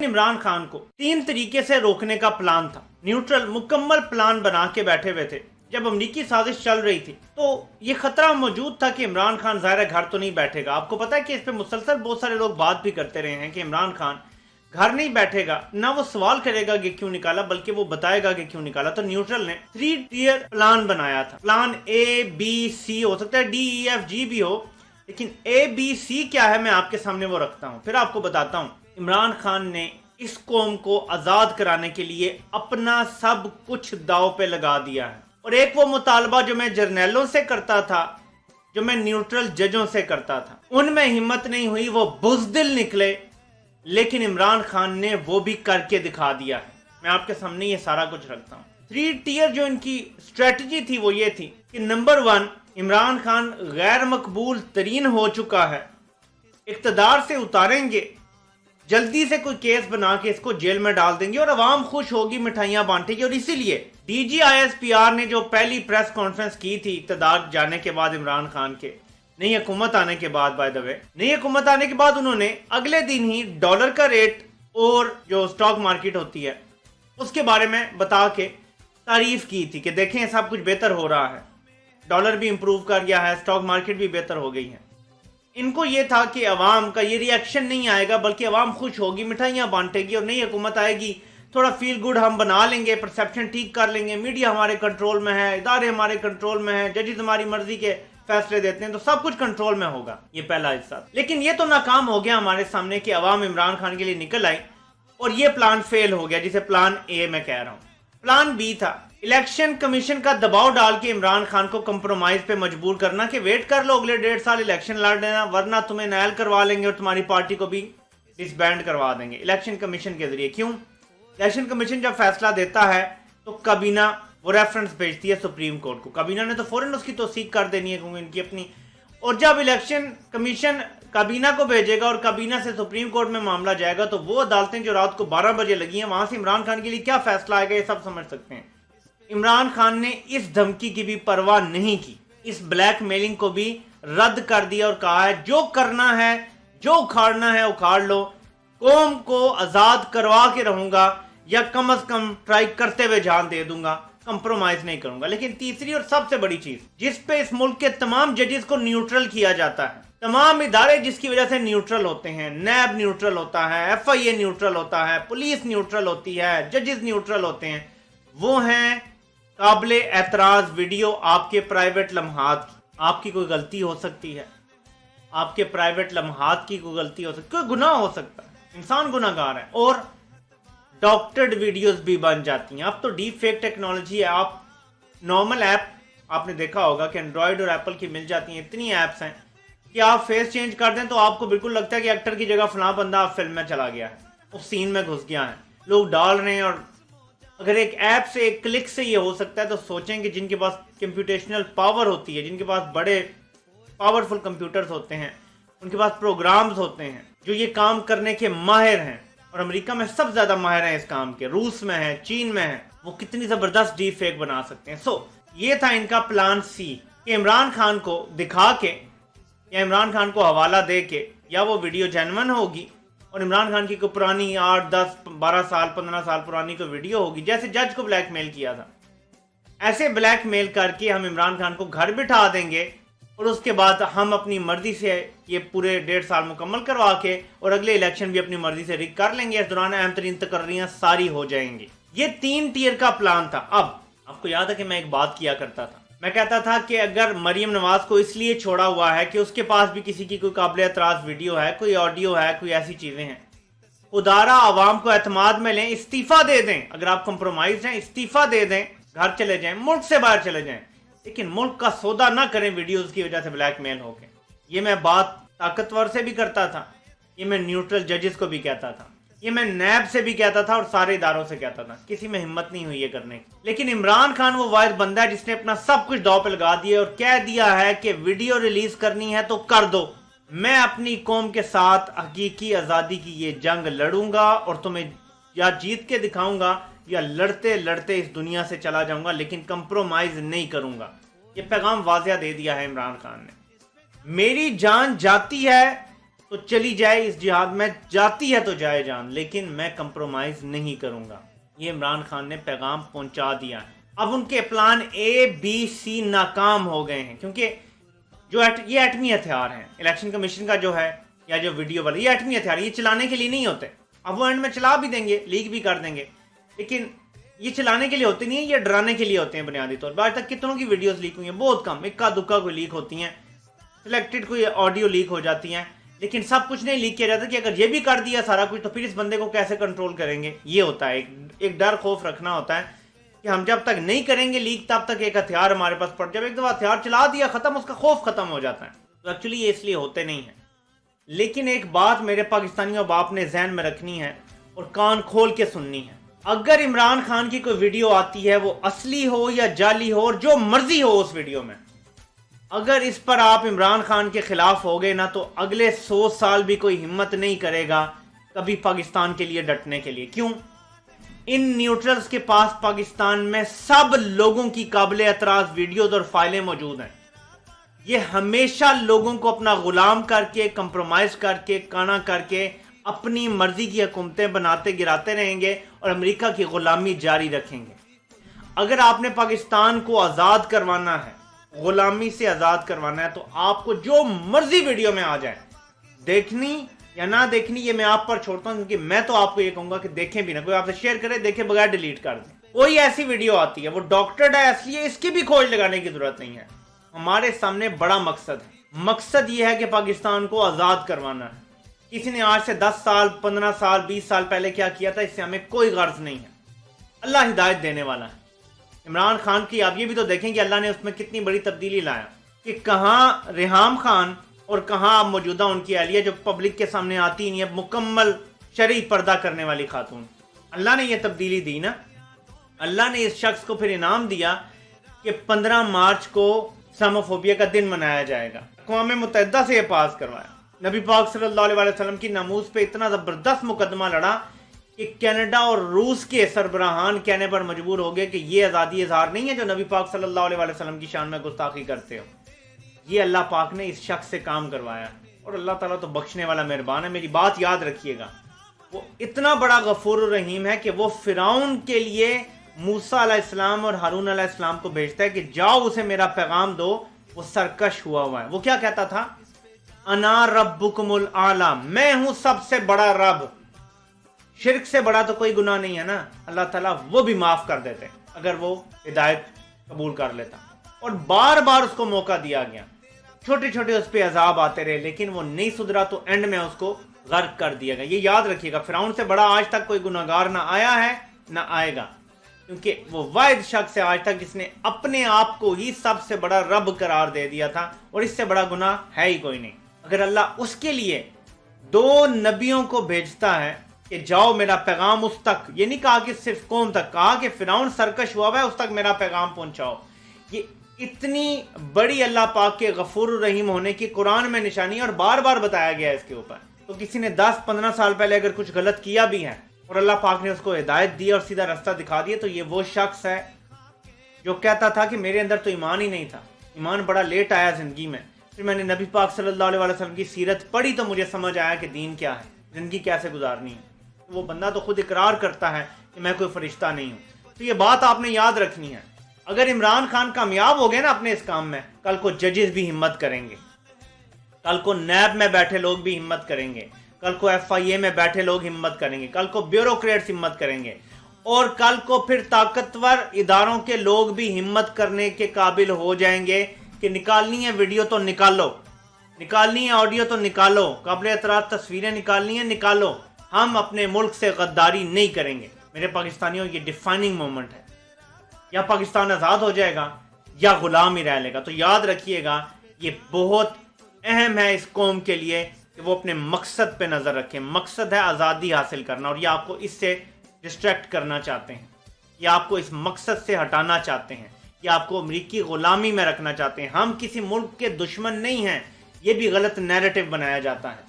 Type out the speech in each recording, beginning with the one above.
इमरान खान को 3 तरीके से रोकने का प्लान था। न्यूट्रल मुकम्मल प्लान बना के बैठे हुए थे। जब अमरीकी साजिश चल रही थी तो ये खतरा मौजूद था कि इमरान खान ज़ाहिर घर तो नहीं बैठेगा। आपको पता है कि इस पे मुसलसल बहुत सारे लोग बात भी करते रहे हैं कि इमरान खान घर नहीं बैठेगा, ना वो सवाल करेगा कि क्यों निकाला, बल्कि वो बताएगा कि क्यों निकाला। तो न्यूट्रल ने 3 टियर प्लान बनाया था। प्लान ABC हो सकता है, DEFG भी हो, लेकिन ABC क्या है मैं आपके सामने वो रखता हूँ, फिर आपको बताता हूँ। इमरान खान ने इस कौम को आजाद कराने के लिए अपना सब कुछ दाव पे लगा दिया है। और एक वो मुतालबा जो मैं जर्नैलों से करता था, जो मैं न्यूट्रल जजों से करता था, उनमें हिम्मत नहीं हुई, वो बुज़दिल निकले, लेकिन इमरान खान ने वो भी करके दिखा दिया है। मैं आपके सामने ये सारा कुछ रखता हूँ। 3 टियर जो इनकी स्ट्रेटजी थी वो ये थी कि नंबर 1, इमरान खान गैर मकबूल तरीन हो चुका है, इक़्तिदार से उतारेंगे, जल्दी से कोई केस बना के इसको जेल में डाल देंगे और अवाम खुश होगी, मिठाइयां बांटेगी। और इसीलिए DGISPR ने जो पहली प्रेस कॉन्फ्रेंस की थी इक़्तिदार जाने के बाद, इमरान खान के नई हुकूमत आने के बाद, बाय द वे नई हुकूमत आने के बाद उन्होंने अगले दिन ही डॉलर का रेट और जो स्टॉक मार्केट होती है उसके बारे में बता के तारीफ की थी कि देखें सब कुछ बेहतर हो रहा है, डॉलर भी इंप्रूव कर गया है, स्टॉक मार्केट भी बेहतर हो गई है। इनको ये था कि अवाम का ये रिएक्शन नहीं आएगा, बल्कि अवाम खुश होगी, मिठाइयाँ बांटेगी और नई हुकूमत आएगी, थोड़ा फील गुड हम बना लेंगे, परसेप्शन ठीक कर लेंगे, मीडिया हमारे कंट्रोल में है, इदारे हमारे कंट्रोल में है, जजेस हमारी मर्जी के फैसले देते हैं, तो सब कुछ कंट्रोल में होगा। ये पहला हिस्सा। लेकिन ये तो नाकाम हो गया हमारे सामने कि अवाम इमरान खान के लिए निकल आई और ये प्लान फेल हो गया, जिसे प्लान A मैं कह रहा हूँ। प्लान B था इलेक्शन कमीशन का दबाव डाल के इमरान खान को कंप्रोमाइज पे मजबूर करना कि वेट कर लो, अगले 1.5 साल इलेक्शन लड़ लेना, वरना तुम्हें नायल करवा लेंगे और तुम्हारी पार्टी को भी डिसबैंड करवा देंगे इलेक्शन कमीशन के जरिए। क्यों? इलेक्शन कमीशन जब फैसला देता है तो काबीना वो रेफरेंस भेजती है सुप्रीम कोर्ट को, काबीना ने तो फौरन उसकी तौसीक कर देनी है क्योंकि इनकी अपनी, और जब इलेक्शन कमीशन काबीना को भेजेगा और काबीना से सुप्रीम कोर्ट में मामला जाएगा तो वो अदालतें जो रात को 12 बजे लगी हैं, वहां से इमरान खान के लिए क्या फैसला आएगा ये सब समझ सकते हैं। इमरान खान ने इस धमकी की भी परवाह नहीं की, इस ब्लैक मेलिंग को भी रद्द कर दिया और कहा है जो करना है, जो उखाड़ना है उखाड़ लो, कौम को आजाद करवा के रहूंगा या कम से कम ट्राई करते हुए जान दे दूंगा, कंप्रोमाइज नहीं करूंगा। लेकिन तीसरी और सबसे बड़ी चीज जिस पे इस मुल्क के तमाम जजेस को न्यूट्रल किया जाता है, तमाम इदारे जिसकी वजह से न्यूट्रल होते हैं, नैब न्यूट्रल होता है, FIA न्यूट्रल होता है, पुलिस न्यूट्रल होती है, जजेस न्यूट्रल होते हैं, वो हैं काबिल एतराज वीडियो आपके प्राइवेट लम्हात की। आपकी कोई गलती हो सकती है, आपके प्राइवेट लम्हात की कोई गलती हो सकती है, कोई गुनाह हो सकता है, इंसान गुनाहगार है, और डॉक्टर्ड वीडियोस भी बन जाती हैं। अब तो डीप फेक टेक्नोलॉजी है, आप नॉर्मल ऐप आपने देखा होगा कि एंड्रॉयड और एप्पल की मिल जाती हैं, इतनी ऐप्स हैं कि आप फेस चेंज कर दें तो आपको बिल्कुल लगता है कि एक्टर की जगह फलां बंदा आप फिल्म में चला गया है, उस सीन में घुस गया है, लोग डाल रहे हैं। और अगर एक ऐप से, एक क्लिक से ये हो सकता है तो सोचें कि जिनके पास कंप्यूटेशनल पावर होती है, जिनके पास बड़े पावरफुल कंप्यूटर्स होते हैं, उनके पास प्रोग्राम्स होते हैं जो ये काम करने के माहिर हैं, और अमेरिका में सबसे ज्यादा माहिर हैं इस काम के, रूस में है, चीन में है, वो कितनी जबरदस्त डीप फेक बना सकते हैं। ये था इनका प्लान C कि इमरान खान को दिखा के या इमरान खान को हवाला दे के या वो वीडियो जेन्युइन होगी और इमरान खान की कोई पुरानी 8, 10, 12 साल, 15 साल पुरानी कोई वीडियो होगी, जैसे जज को ब्लैकमेल किया था, ऐसे ब्लैकमेल करके हम इमरान खान को घर बिठा देंगे और उसके बाद हम अपनी मर्जी से ये पूरे 1.5 साल मुकम्मल करवा के और अगले इलेक्शन भी अपनी मर्जी से रिग कर लेंगे। इस दौरान अहम तरीन तकर्रियां सारी हो जाएंगी। ये 3 टियर का प्लान था। अब आपको याद है कि मैं एक बात किया करता था, मैं कहता था कि अगर मरियम नवाज को इसलिए छोड़ा हुआ है कि उसके पास भी किसी की कोई काबिल एतराज वीडियो है, कोई ऑडियो है, कोई ऐसी चीजें हैं, खुदारा आवाम को एतमाद में लें, इस्तीफा दे दें। अगर आप कंप्रोमाइज हैं, इस्तीफा दे दें, घर चले जाएं, मुल्क से बाहर चले जाएं, लेकिन मुल्क का सौदा ना करें वीडियोस की वजह से ब्लैकमेल होके। ये मैं बात ताकतवर से भी करता था, ये मैं न्यूट्रल जजेस को भी कहता था, ये मैं नैब से भी कहता था और सारे इदारों से कहता था, किसी में हिम्मत नहीं हुई ये करने की। लेकिन इमरान खान वो वाहिद बंदा है जिसने अपना सब कुछ दांव पे लगा दिया और कह दिया है कि वीडियो रिलीज करनी है तो कर दो, मैं अपनी कौम के साथ हकीकी आजादी की ये जंग लड़ूंगा और तुम्हें या जीत के दिखाऊंगा या लड़ते लड़ते इस दुनिया से चला जाऊंगा, लेकिन कंप्रोमाइज नहीं करूंगा। ये पैगाम वाज़िया दे दिया है इमरान खान ने। मेरी जान जाती है تو چلی جائے اس جہاد میں، جاتی ہے تو جائے جان، لیکن میں کمپرومائز نہیں کروں گا۔ یہ عمران خان نے پیغام پہنچا دیا ہے۔ اب ان کے پلان اے بی سی ناکام ہو گئے ہیں، کیونکہ یہ ایٹمی ہتھیار ہیں، الیکشن کمیشن کا جو ہے یا جو ویڈیو والا، یہ ایٹمی ہتھیار، یہ چلانے کے لیے نہیں ہوتے۔ اب وہ اینڈ میں چلا بھی دیں گے، لیک بھی کر دیں گے، لیکن یہ چلانے کے لیے ہوتے نہیں ہیں، یہ ڈرانے کے لیے ہوتے ہیں بنیادی طور پر۔ آج تک کتنوں کی ویڈیوز لیک ہوئی ہیں؟ بہت کم، اکا دکا کوئی لیک ہوتی ہیں، سلیکٹڈ کوئی آڈیو لیک ہو جاتی ہیں، لیکن سب کچھ نہیں لیک کیا جاتا کہ اگر یہ بھی کر دیا سارا کچھ تو پھر اس بندے کو کیسے کنٹرول کریں گے۔ یہ ہوتا ہے ایک ڈر خوف رکھنا ہوتا ہے کہ ہم جب تک نہیں کریں گے لیک تب تک ایک ہتھیار ہمارے پاس پڑ جب ایک دفعہ ہتھیار چلا دیا ختم، اس کا خوف ختم ہو جاتا ہے۔ تو ایکچولی یہ اس لیے ہوتے نہیں ہیں۔ لیکن ایک بات میرے پاکستانیوں باپ نے ذہن میں رکھنی ہے اور کان کھول کے سننی ہے، اگر عمران خان کی کوئی ویڈیو آتی ہے، وہ اصلی ہو یا جعلی ہو اور جو مرضی ہو اس ویڈیو میں، اگر اس پر آپ عمران خان کے خلاف ہو گئے نا تو اگلے 100 سال بھی کوئی ہمت نہیں کرے گا کبھی پاکستان کے لیے ڈٹنے کے لیے۔ کیوں؟ ان نیوٹرلز کے پاس پاکستان میں سب لوگوں کی قابل اعتراض ویڈیوز اور فائلیں موجود ہیں۔ یہ ہمیشہ لوگوں کو اپنا غلام کر کے، کمپرومائز کر کے، کانا کر کے اپنی مرضی کی حکومتیں بناتے گراتے رہیں گے اور امریکہ کی غلامی جاری رکھیں گے۔ اگر آپ نے پاکستان کو آزاد کروانا ہے، غلامی سے آزاد کروانا ہے، تو آپ کو جو مرضی ویڈیو میں آ جائے، دیکھنی یا نہ دیکھنی یہ میں آپ پر چھوڑتا ہوں، کیونکہ میں تو آپ کو یہ کہوں گا کہ دیکھیں بھی نہ، کوئی آپ سے شیئر کرے دیکھیں بغیر ڈیلیٹ کر دیں۔ کوئی ایسی ویڈیو آتی ہے وہ ڈاکٹرڈ ہے، اس لیے اس کی بھی کھوج لگانے کی ضرورت نہیں ہے۔ ہمارے سامنے بڑا مقصد ہے، مقصد یہ ہے کہ پاکستان کو آزاد کروانا ہے۔ کسی نے آج سے 10 سال 15 سال 20 سال پہلے کیا کیا تھا، اس سے ہمیں کوئی غرض نہیں ہے۔ اللہ ہدایت دینے والا ہے۔ عمران خان کی آپ یہ بھی تو دیکھیں کہ اللہ نے اس میں کتنی بڑی تبدیلی لایا، کہ کہاں ریحام خان اور کہاں اب موجودہ ان کی اہلیہ جو پبلک کے سامنے آتی نہیں ہے، مکمل شرعی پردہ کرنے والی خاتون۔ اللہ نے یہ تبدیلی دی نا، اللہ نے اس شخص کو پھر انعام دیا کہ 15 مارچ کو اسلاموفوبیا کا دن منایا جائے گا۔ اقوام متحدہ سے یہ پاس کروایا۔ نبی پاک صلی اللہ علیہ وسلم کی ناموس پہ اتنا زبردست مقدمہ لڑا کہ کینیڈا اور روس کے سربراہان کہنے پر مجبور ہو گئے کہ یہ آزادی اظہار نہیں ہے جو نبی پاک صلی اللہ علیہ وسلم کی شان میں گستاخی کرتے ہو۔ یہ اللہ پاک نے اس شخص سے کام کروایا، اور اللہ تعالیٰ تو بخشنے والا مہربان ہے۔ میری بات یاد رکھیے گا، وہ اتنا بڑا غفور الرحیم ہے کہ وہ فرعون کے لیے موسیٰ علیہ السلام اور ہارون علیہ السلام کو بھیجتا ہے کہ جاؤ اسے میرا پیغام دو، وہ سرکش ہوا ہے۔ وہ کیا کہتا تھا؟ انا ربکم الاعلی، میں ہوں سب سے بڑا رب۔ شرک سے بڑا تو کوئی گناہ نہیں ہے نا، اللہ تعالیٰ وہ بھی معاف کر دیتے اگر وہ ہدایت قبول کر لیتا، اور بار بار اس کو موقع دیا گیا، چھوٹے چھوٹے اس پہ عذاب آتے رہے، لیکن وہ نہیں سدھرا تو اینڈ میں اس کو غرق کر دیا گیا۔ یہ یاد رکھیے گا، فرعون سے بڑا آج تک کوئی گناہگار نہ آیا ہے نہ آئے گا، کیونکہ وہ واحد شخص ہے آج تک جس نے اپنے آپ کو ہی سب سے بڑا رب قرار دے دیا تھا، اور اس سے بڑا گناہ ہے ہی کوئی نہیں۔ اگر اللہ اس کے لیے 2 نبیوں کو بھیجتا ہے کہ جاؤ میرا پیغام اس تک، یہ نہیں کہا کہ صرف قوم تک، کہا کہ فرعون سرکش ہوا ہے اس تک میرا پیغام پہنچاؤ۔ یہ اتنی بڑی اللہ پاک کے غفور الرحیم ہونے کی قرآن میں نشانی ہے، اور بار بار بتایا گیا ہے اس کے اوپر۔ تو کسی نے 10-15 سال پہلے اگر کچھ غلط کیا بھی ہے اور اللہ پاک نے اس کو ہدایت دی اور سیدھا راستہ دکھا دیا، تو یہ وہ شخص ہے جو کہتا تھا کہ میرے اندر تو ایمان ہی نہیں تھا، ایمان بڑا لیٹ آیا زندگی میں، پھر میں نے نبی پاک صلی اللہ علیہ وسلم کی سیرت پڑھی تو مجھے سمجھ آیا کہ دین کیا ہے، زندگی کیسے گزارنی ہے۔ وہ بندہ تو خود اقرار کرتا ہے کہ میں کوئی فرشتہ نہیں ہوں۔ تو یہ بات آپ نے یاد رکھنی ہے۔ اگر عمران خان کامیاب ہو گئے نا اپنے اس کام میں، کل کو ججز بھی ہمت کریں گے، کل کو نیب میں بیٹھے لوگ بھی ہمت کریں گے، کل کو FIA میں بیٹھے لوگ ہمت کریں گے، کل کو بیوروکریٹس ہمت کریں گے، اور کل کو پھر طاقتور اداروں کے لوگ بھی ہمت کرنے کے قابل ہو جائیں گے کہ نکالنی ہے ویڈیو تو نکالو، نکالنی ہے آڈیو تو نکالو، قابل اعتراض تصویریں نکالنی ہیں نکالو، ہم اپنے ملک سے غداری نہیں کریں گے۔ میرے پاکستانیوں یہ ڈیفائننگ مومنٹ ہے، یا پاکستان آزاد ہو جائے گا یا غلام ہی رہ لے گا۔ تو یاد رکھیے گا، یہ بہت اہم ہے اس قوم کے لیے کہ وہ اپنے مقصد پہ نظر رکھیں۔ مقصد ہے آزادی حاصل کرنا، اور یہ آپ کو اس سے ڈسٹریکٹ کرنا چاہتے ہیں، یہ آپ کو اس مقصد سے ہٹانا چاہتے ہیں، یہ آپ کو امریکی غلامی میں رکھنا چاہتے ہیں۔ ہم کسی ملک کے دشمن نہیں ہیں، یہ بھی غلط نیریٹو بنایا جاتا ہے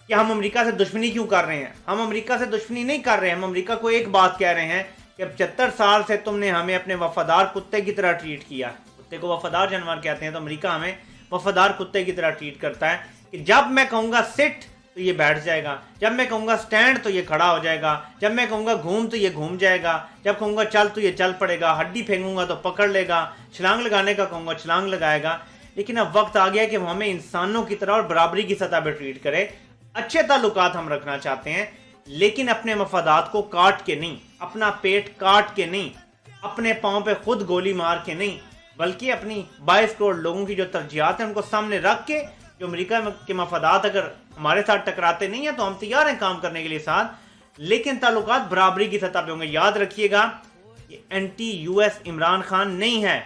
کہ ہم امریکہ سے دشمنی کیوں کر رہے ہیں۔ ہم امریکہ سے دشمنی نہیں کر رہے ہیں، ہم امریکہ کو ایک بات کہہ رہے ہیں کہ اب 75 سال سے تم نے ہمیں اپنے وفادار کتے کی طرح ٹریٹ کیا ہے۔ کتے کو وفادار جانور کہتے ہیں، تو امریکہ ہمیں وفادار کتے کی طرح ٹریٹ کرتا ہے، कि जब मैं कहूंगा सिट तो ये बैठ जाएगा, जब मैं कहूंगा स्टैंड तो ये खड़ा हो जाएगा, जब मैं कहूंगा घूम तो ये घूम जाएगा, जब कहूंगा चल तो ये चल पड़ेगा, हड्डी फेंकूंगा तो पकड़ लेगा, छलांग लगाने का कहूंगा छलांग लगाएगा। लेकिन अब वक्त आ गया कि वो हमें इंसानों की तरह और बराबरी की सतह पर ट्रीट करे। अच्छे ताल्लुकात हम रखना चाहते हैं, लेकिन अपने मफादात को काट के नहीं, अपना पेट काट के नहीं, अपने पाँव पे खुद गोली मार के नहीं, बल्कि अपनी 22 करोड़ लोगों की जो तरजीहात हैं उनको सामने रख के, जो अमेरिका के मफादात अगर हमारे साथ टकराते नहीं है तो हम तैयार हैं काम करने के लिए साथ, लेकिन ताल्लुकात बराबरी की सतह पे होंगे। याद रखिएगा, ये एंटी यूएस इमरान खान नहीं है।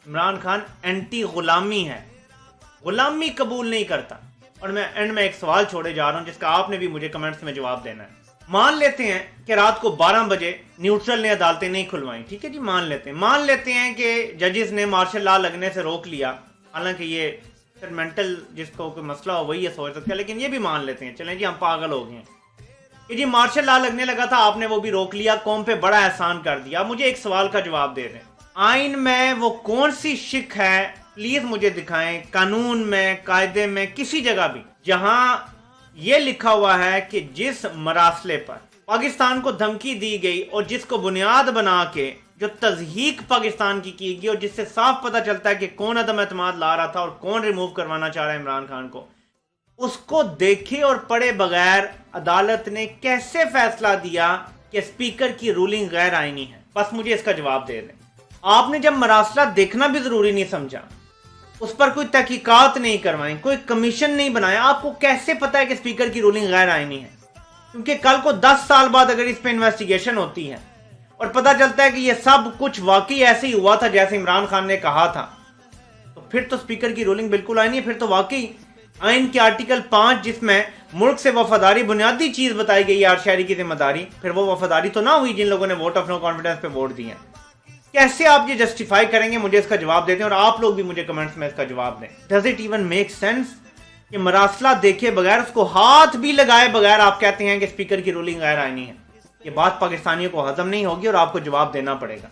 इमरान खान एंटी गुलामी है, गुलामी कबूल नहीं करता। और मैं एंड में एक सवाल छोड़े जा रहा हूं जिसका आपने भी मुझे कमेंट्स में जवाब देना है। मान लेते हैं कि रात को 12 बजे न्यूट्रल ने अदालतें नहीं खुलवाई, ठीक है जी, मान लेते हैं कि जजेस ने मार्शल लॉ लगने से रोक लिया। हालांकि ये मेंटल जिसको कोई मसला हो वही ये सोच सकता है, लेकिन ये भी मान लेते हैं, चलें जी हम पागल हो गए हैं कि जी मार्शल लॉ लगने लगा था, आपने वो भी रोक लिया, कौम पे बड़ा एहसान कर दिया। मुझे एक सवाल का जवाब दे दें, आइन में वो कौन सी शिक है, प्लीज मुझे दिखाएं, कानून में, कायदे में, किसी जगह भी जहां यह लिखा हुआ है कि जिस मरासले पर पाकिस्तान को धमकी दी गई और जिसको बुनियाद बना के जो तज़हीक पाकिस्तान की गई और जिससे साफ पता चलता है कि कौन अदम एतमाद ला रहा था और कौन रिमूव करवाना चाह रहा है इमरान खान को, उसको देखे और पढ़े बगैर अदालत ने कैसे फैसला दिया कि स्पीकर की रूलिंग गैर आईनी है? बस मुझे इसका जवाब दे दें। आपने जब मरासला देखना भी जरूरी नहीं समझा, उस पर कोई तहकीकात नहीं करवाई, कोई कमीशन नहीं बनाया, आपको कैसे पता है कि स्पीकर की रूलिंग गैर आईनी है? क्योंकि कल को 10 साल बाद अगर इस पे इन्वेस्टिगेशन होती है और पता चलता है कि ये सब कुछ वाकई ऐसे ही हुआ था जैसे इमरान खान ने कहा था, तो फिर तो स्पीकर की रूलिंग बिल्कुल आईनी है। फिर तो वाकई आइन के आर्टिकल 5 जिसमें मुल्क से वफादारी बुनियादी चीज बताई गई है, हर शहरी की जिम्मेदारी, फिर वो वफादारी तो ना हुई जिन लोगों ने वोट ऑफ नो कॉन्फिडेंस पे वोट दिए। कैसे आप ये जस्टिफाई करेंगे? मुझे इसका जवाब देते हैं और आप लोग भी मुझे कमेंट्स में इसका जवाब दें। Does it even make sense कि मरासला देखे बगैर, उसको हाथ भी लगाए बगैर आप कहते हैं कि स्पीकर की रूलिंग गैर आईनी है? ये बात पाकिस्तानियों को हजम नहीं होगी और आपको जवाब देना पड़ेगा।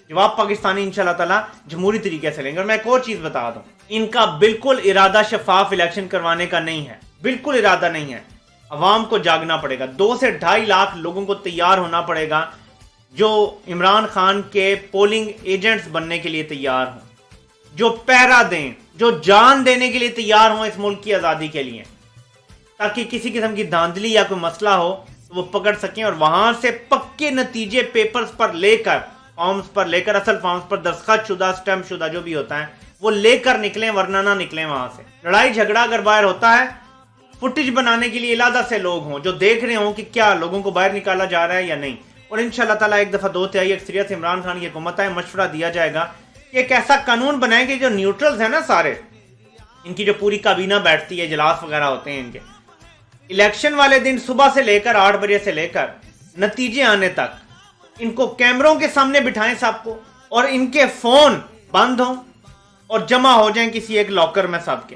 जवाब पाकिस्तानी इंशाल्लाह ताला जमहूरी तरीके से लेंगे। और मैं एक और चीज बता दूं, इनका बिल्कुल इरादा शफाफ इलेक्शन करवाने का नहीं है, बिल्कुल इरादा नहीं है। अवाम को जागना पड़ेगा, 2 से 2.5 लाख लोगों को तैयार होना पड़ेगा जो इमरान खान के पोलिंग एजेंट्स बनने के लिए तैयार हों, जो पहरा दें, जो जान देने के लिए तैयार हों इस मुल्क की आज़ादी के लिए, ताकि किसी किस्म की धांधली या कोई मसला हो तो वो पकड़ सकें और वहां से पक्के नतीजे पेपर्स पर लेकर, फॉर्म्स पर लेकर, असल फॉर्म्स पर दस्तखत शुदा, स्टैम्प शुदा जो भी होता है वो लेकर निकलें, वरना ना निकलें वहां से। लड़ाई झगड़ा अगर बाहर होता है, फुटेज बनाने के लिए इलादा से लोग हों जो देख रहे हों कि क्या लोगों को बाहर निकाला जा रहा है या नहीं। और इंशाल्लाह ताला एक दफा 2/3 अक्सरियत से इमरान खान की हुकूमत है, मशवरा दिया जाएगा कि एक ऐसा कानून बनाएंगे जो न्यूट्रल्स है ना सारे, इनकी जो पूरी काबीना बैठती है, इजलास वगैरह होते हैं इनके, इलेक्शन वाले दिन सुबह से लेकर 8 बजे से लेकर नतीजे आने तक इनको कैमरों के सामने बिठाएं सबको, और इनके फोन बंद हों और जमा हो जाएं किसी एक लॉकर में सबके।